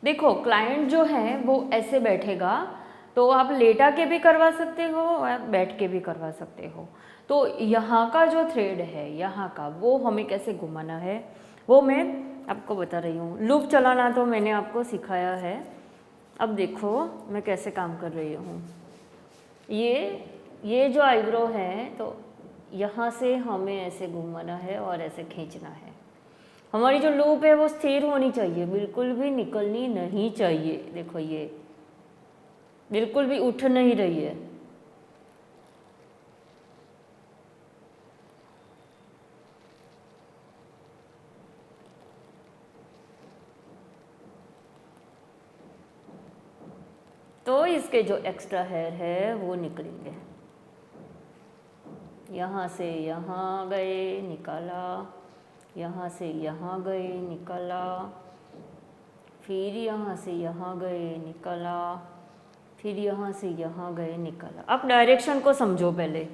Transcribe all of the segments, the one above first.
देखो क्लाइंट जो है वो ऐसे बैठेगा, तो आप लेटा के भी करवा सकते हो और बैठ के भी करवा सकते हो। तो यहाँ का जो थ्रेड है यहाँ का, वो हमें कैसे घुमाना है वो मैं आपको बता रही हूँ। लूप चलाना तो मैंने आपको सिखाया है। अब देखो मैं कैसे काम कर रही हूँ। ये जो आईब्रो है तो यहाँ से हमें ऐसे घुमाना है और ऐसे खींचना है। हमारी जो लूप है वो स्थिर होनी चाहिए, बिल्कुल भी निकलनी नहीं चाहिए। देखो ये बिल्कुल भी उठ नहीं रही है। तो इसके जो एक्स्ट्रा हेयर है वो निकलेंगे। यहाँ से यहाँ गए निकाला, यहाँ से यहाँ गए निकाला, फिर यहाँ से यहाँ गए निकाला, फिर यहाँ से यहाँ गए निकाला। अब डायरेक्शन को समझो पहले।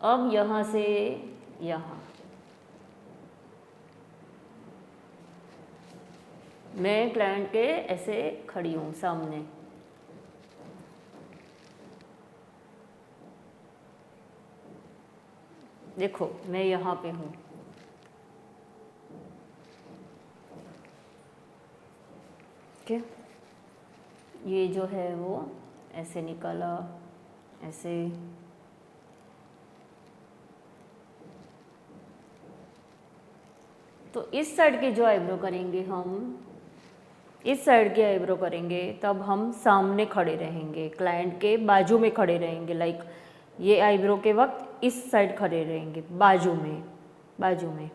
अब यहाँ से यहाँ मैं क्लाइंट के ऐसे खड़ी हूँ सामने। देखो मैं यहाँ पे हूँ। ठीक, ये जो है वो ऐसे निकाला, ऐसे तो इस साइड की जो आईब्रो करेंगे हम, इस साइड की आईब्रो करेंगे तब हम सामने खड़े रहेंगे, क्लाइंट के बाजू में खड़े रहेंगे। लाइक ये आईब्रो के वक्त इस साइड खड़े रहेंगे, बाजू में।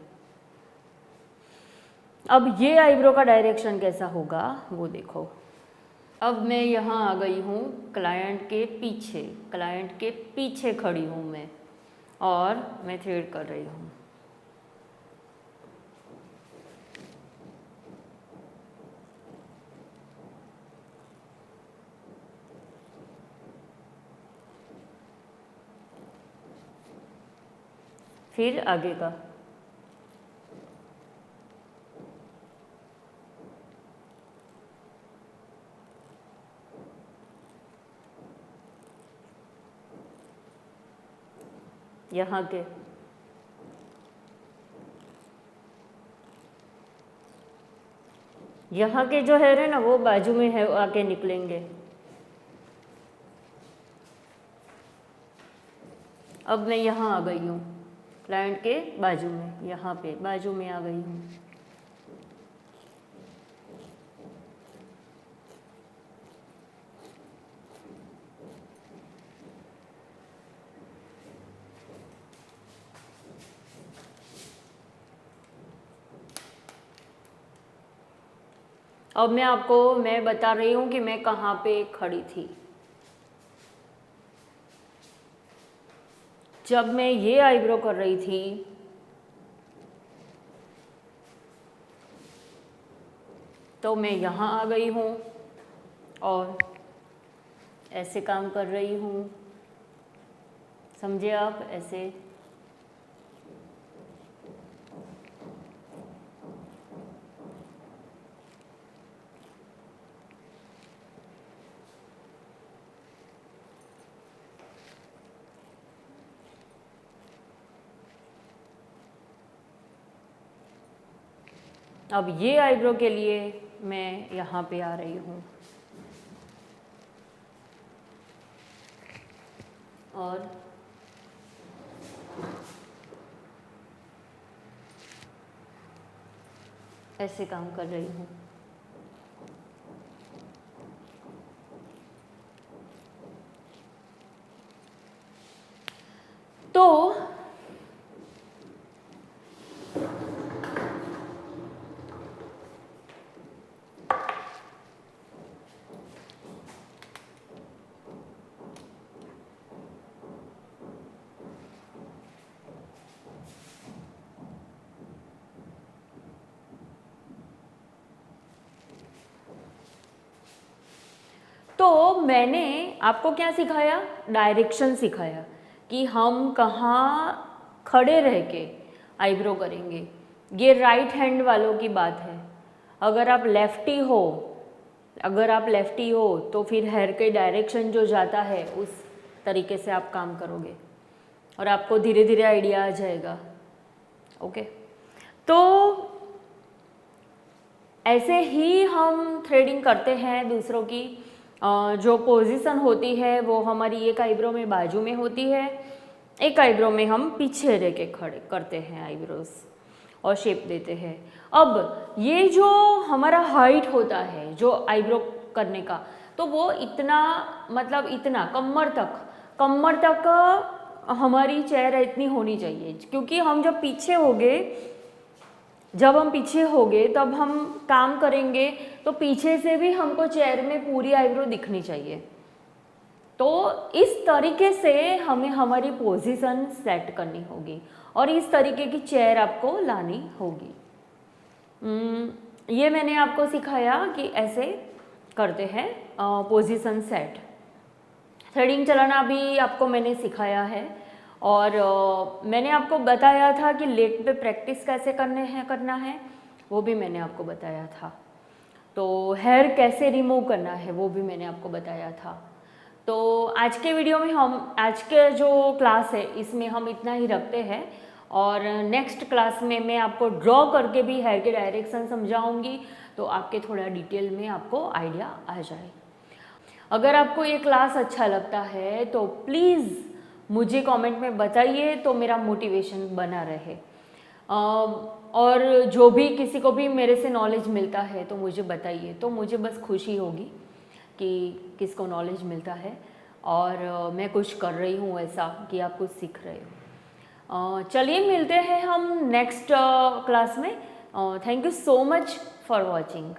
अब ये आईब्रो का डायरेक्शन कैसा होगा वो देखो। अब मैं यहाँ आ गई हूँ क्लाइंट के पीछे खड़ी हूँ मैं, और मैं थ्रेड कर रही हूँ। फिर आगे का यहाँ के जो हेयर है ना वो बाजू में है, आके निकलेंगे। अब मैं यहाँ आ गई हूँ क्लाइंट के बाजू में, यहाँ पे बाजू में आ गई हूँ। अब मैं बता रही हूँ कि मैं कहाँ पे खड़ी थी। जब मैं ये आईब्रो कर रही थी तो मैं यहाँ आ गई हूँ और ऐसे काम कर रही हूँ, समझे आप? ऐसे अब ये आईब्रो के लिए मैं यहाँ पे आ रही हूँ और ऐसे काम कर रही हूँ। तो मैंने आपको क्या सिखाया? डायरेक्शन सिखाया कि हम कहाँ खड़े रह के आईब्रो करेंगे। ये राइट हैंड वालों की बात है। अगर आप लेफ्टी हो अगर आप लेफ्टी हो तो फिर हेयर के डायरेक्शन जो जाता है उस तरीके से आप काम करोगे और आपको धीरे धीरे आइडिया आ जाएगा। ओके, तो ऐसे ही हम थ्रेडिंग करते हैं दूसरों की। जो पोजीशन होती है वो हमारी एक आईब्रो में बाजू में होती है, एक आईब्रो में हम पीछे रह के खड़े करते हैं आईब्रोज और शेप देते हैं। अब ये जो हमारा हाइट होता है जो आईब्रो करने का, तो वो इतना मतलब इतना कमर तक हमारी चेहरा इतनी होनी चाहिए, क्योंकि हम जब हम पीछे होंगे तब हम काम करेंगे तो पीछे से भी हमको चेहरे में पूरी आईब्रो दिखनी चाहिए। तो इस तरीके से हमें हमारी पोजीशन सेट करनी होगी और इस तरीके की चेयर आपको लानी होगी। ये मैंने आपको सिखाया कि ऐसे करते हैं पोजीशन सेट। थ्रेडिंग चलाना भी आपको मैंने सिखाया है और मैंने आपको बताया था कि लेग पे प्रैक्टिस कैसे करना है वो भी मैंने आपको बताया था। तो हेयर कैसे रिमूव करना है वो भी मैंने आपको बताया था। तो आज के वीडियो में आज के जो क्लास है इसमें हम इतना ही रखते हैं और नेक्स्ट क्लास में मैं आपको ड्रॉ करके भी हेयर के डायरेक्शन समझाऊंगी, तो आपके थोड़ा डिटेल में आपको आइडिया आ जाए। अगर आपको ये क्लास अच्छा लगता है तो प्लीज़ मुझे कमेंट में बताइए, तो मेरा मोटिवेशन बना रहे। और जो भी किसी को भी मेरे से नॉलेज मिलता है तो मुझे बताइए, तो मुझे बस खुशी होगी कि किसको नॉलेज मिलता है और मैं कुछ कर रही हूँ ऐसा कि आप कुछ सीख रहे हो। चलिए मिलते हैं हम नेक्स्ट क्लास में। Thank you so much for watching.